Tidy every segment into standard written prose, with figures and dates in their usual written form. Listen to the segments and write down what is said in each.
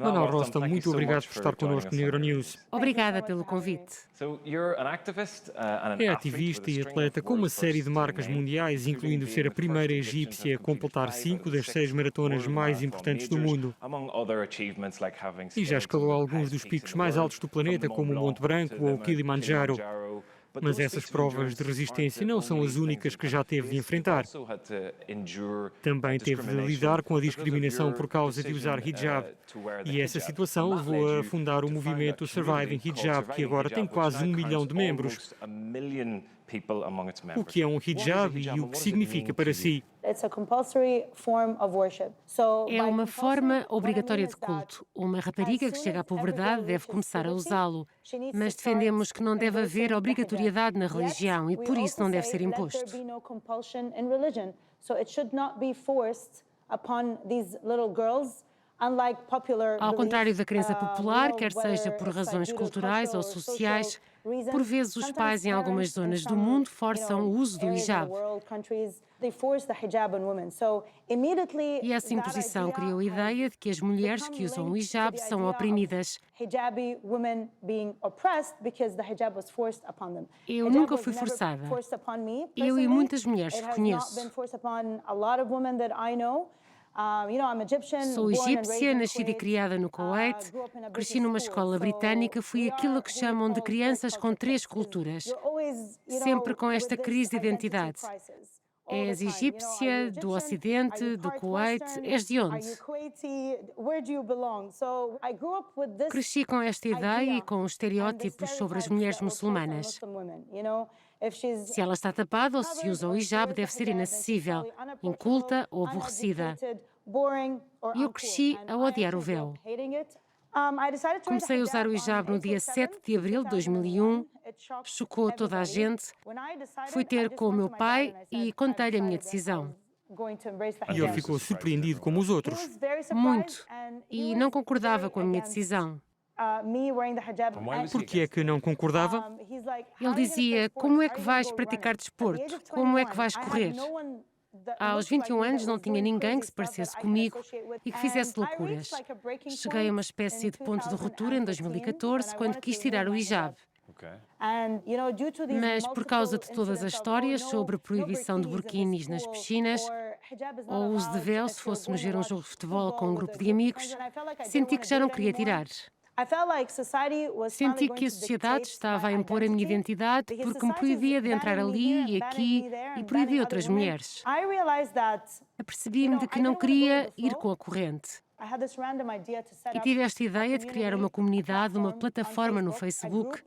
Manal Rostam, muito obrigado por estar connosco no Euronews. Obrigada pelo convite. É ativista e atleta com uma série de marcas mundiais, incluindo ser a primeira egípcia a completar 5 das 6 maratonas mais importantes do mundo. E já escalou alguns dos picos mais altos do planeta, como o Monte Branco ou o Kilimanjaro. Mas essas provas de resistência não são as únicas que já teve de enfrentar. Também teve de lidar com a discriminação por causa de usar hijab. E essa situação levou a fundar o movimento Surviving Hijab, que agora tem quase 1 milhão de membros. O que é um hijab e o que significa para si? É uma forma obrigatória de culto. Uma rapariga que chega à puberdade deve começar a usá-lo. Mas defendemos que não deve haver obrigatoriedade na religião e por isso não deve ser imposto. Ao contrário da crença popular, quer seja por razões culturais ou sociais, por vezes os pais em algumas zonas do mundo forçam o uso do hijab. E essa imposição criou a ideia de que as mulheres que usam o hijab são oprimidas. Eu nunca fui forçada. Eu e muitas mulheres que conheço. Sou egípcia, nascida e criada no Kuwait, cresci numa escola britânica, fui aquilo que chamam de crianças com 3 culturas, sempre com esta crise de identidade. És egípcia, do Ocidente, do Kuwait, és de onde? Cresci com esta ideia e com os estereótipos sobre as mulheres muçulmanas. Se ela está tapada ou se usa o hijab, deve ser inacessível, inculta ou aborrecida. E eu cresci a odiar o véu. Comecei a usar o hijab no dia 7 de abril de 2001, chocou toda a gente. Fui ter com o meu pai e contei-lhe a minha decisão. E ele ficou surpreendido como os outros. Muito. E não concordava com a minha decisão. Por que é que não concordava? Ele dizia, como é que vais praticar desporto? Como é que vais correr? Aos 21 anos não tinha ninguém que se parecesse comigo e que fizesse loucuras. Cheguei a uma espécie de ponto de ruptura em 2014, quando quis tirar o hijab. Mas por causa de todas as histórias sobre proibição de burquinis nas piscinas ou uso de véu se fôssemos ver um jogo de futebol com um grupo de amigos, senti que já não queria tirar. Senti que a sociedade estava a impor a minha identidade porque me proibia de entrar ali e aqui e proibia outras mulheres. Apercebi-me de que não queria ir com a corrente. E tive esta ideia de criar uma comunidade, uma plataforma no Facebook,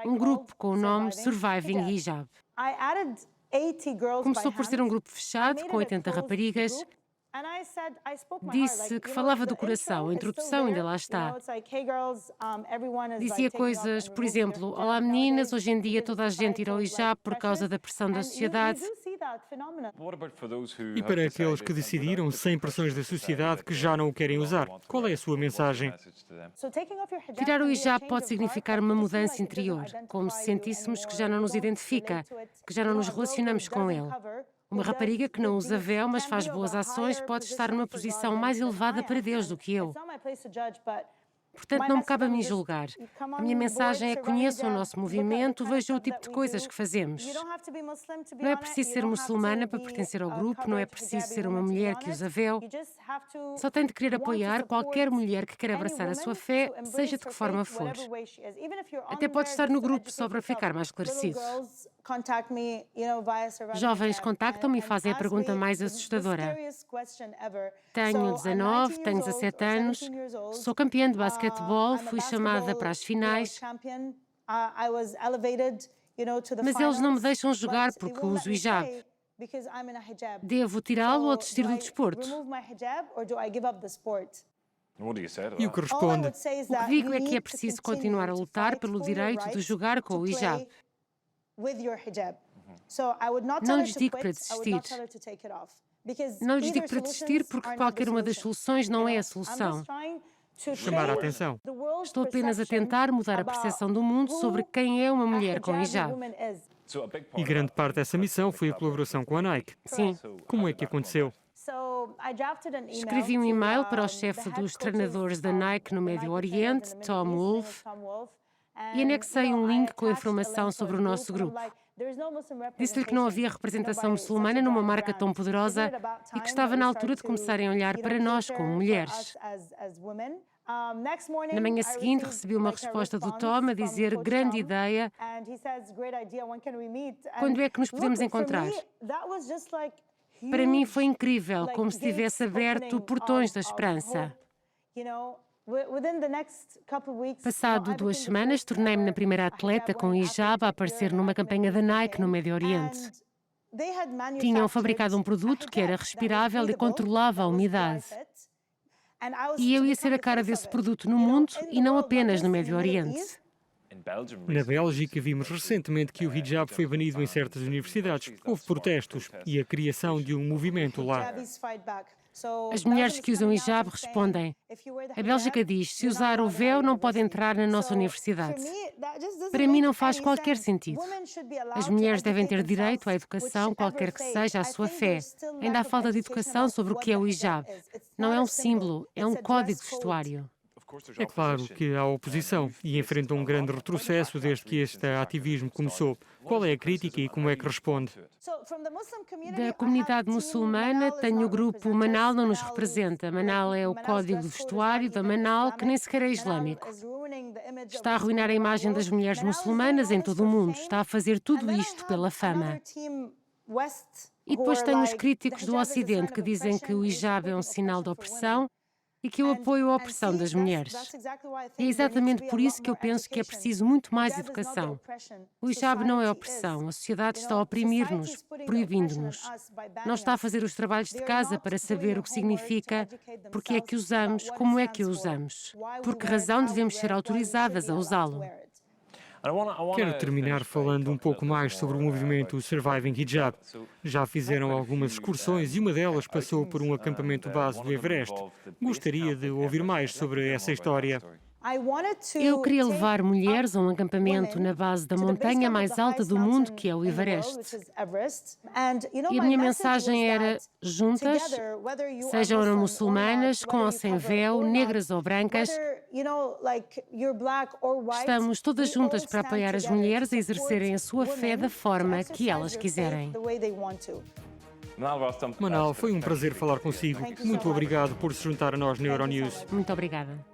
um grupo com o nome Surviving Hijab. Começou por ser um grupo fechado, com 80 raparigas. Disse que falava do coração, a introdução ainda lá está. Dizia coisas, por exemplo, olá meninas, hoje em dia toda a gente irá ao hijab por causa da pressão da sociedade. E para aqueles que decidiram, sem pressões da sociedade, que já não o querem usar, qual é a sua mensagem? Tirar o hijab pode significar uma mudança interior, como se sentíssemos que já não nos identifica, que já não nos relacionamos com ele. Uma rapariga que não usa véu, mas faz boas ações, pode estar numa posição mais elevada para Deus do que eu. Portanto, não me cabe a mim julgar. A minha mensagem é: conheçam o nosso movimento, vejam o tipo de coisas que fazemos. Não é preciso ser muçulmana para pertencer ao grupo, não é preciso ser uma mulher que usa véu. Só tem de querer apoiar qualquer mulher que queira abraçar a sua fé, seja de que forma for. Até pode estar no grupo só para ficar mais esclarecido. Jovens contactam-me e fazem a pergunta mais assustadora. Tenho 19, tenho 17 anos, sou campeã de basquetebol, fui chamada para as finais, mas eles não me deixam jogar porque uso hijab. Devo tirá-lo ou desistir do desporto? E o que responde? O que digo é que é preciso continuar a lutar pelo direito de jogar com o hijab. Não lhes digo para desistir. Não lhes digo para desistir porque qualquer uma das soluções não é a solução. Chamar a atenção. Estou apenas a tentar mudar a percepção do mundo sobre quem é uma mulher com hijab. E grande parte dessa missão foi a colaboração com a Nike. Sim. Como é que aconteceu? Escrevi um e-mail para o chefe dos treinadores da Nike no Médio Oriente, Tom Wolfe, e anexei um link com informação sobre o nosso grupo. Disse-lhe que não havia representação muçulmana numa marca tão poderosa e que estava na altura de começarem a olhar para nós como mulheres. Na manhã seguinte, recebi uma resposta do Tom a dizer: grande ideia, quando é que nos podemos encontrar? Para mim foi incrível, como se tivesse aberto portões da esperança. Passado 2 semanas, tornei-me na primeira atleta com hijab a aparecer numa campanha da Nike no Médio Oriente. Tinham fabricado um produto que era respirável e controlava a umidade. E eu ia ser a cara desse produto no mundo e não apenas no Médio Oriente. Na Bélgica, vimos recentemente que o hijab foi banido em certas universidades. Houve protestos e a criação de um movimento lá. As mulheres que usam hijab respondem: a Bélgica diz, se usar o véu não pode entrar na nossa universidade. Para mim não faz qualquer sentido. As mulheres devem ter direito à educação, qualquer que seja a sua fé. Ainda há falta de educação sobre o que é o hijab. Não é um símbolo, é um código de vestuário. É claro que há oposição e enfrenta um grande retrocesso desde que este ativismo começou. Qual é a crítica e como é que responde? Da comunidade muçulmana, tenho o grupo Manal não nos representa. Manal é o código de vestuário da Manal, que nem sequer é islâmico. Está a arruinar a imagem das mulheres muçulmanas em todo o mundo. Está a fazer tudo isto pela fama. E depois tenho os críticos do Ocidente que dizem que o hijab é um sinal de opressão e que eu apoio a opressão das mulheres. É exatamente por isso que eu penso que é preciso muito mais educação. O hijab não é opressão, a sociedade está a oprimir-nos, proibindo-nos. Não está a fazer os trabalhos de casa para saber o que significa, porque é que usamos, como é que o usamos, por que razão devemos ser autorizadas a usá-lo. Quero terminar falando um pouco mais sobre o movimento Surviving Hijab. Já fizeram algumas excursões e uma delas passou por um acampamento base do Everest. Gostaria de ouvir mais sobre essa história. Eu queria levar mulheres a um acampamento na base da montanha mais alta do mundo, que é o Everest. E a minha mensagem era: juntas, sejam muçulmanas, com ou sem véu, negras ou brancas, estamos todas juntas para apoiar as mulheres a exercerem a sua fé da forma que elas quiserem. Manal, foi um prazer falar consigo. Muito obrigado por se juntar a nós na Euronews. Muito obrigada.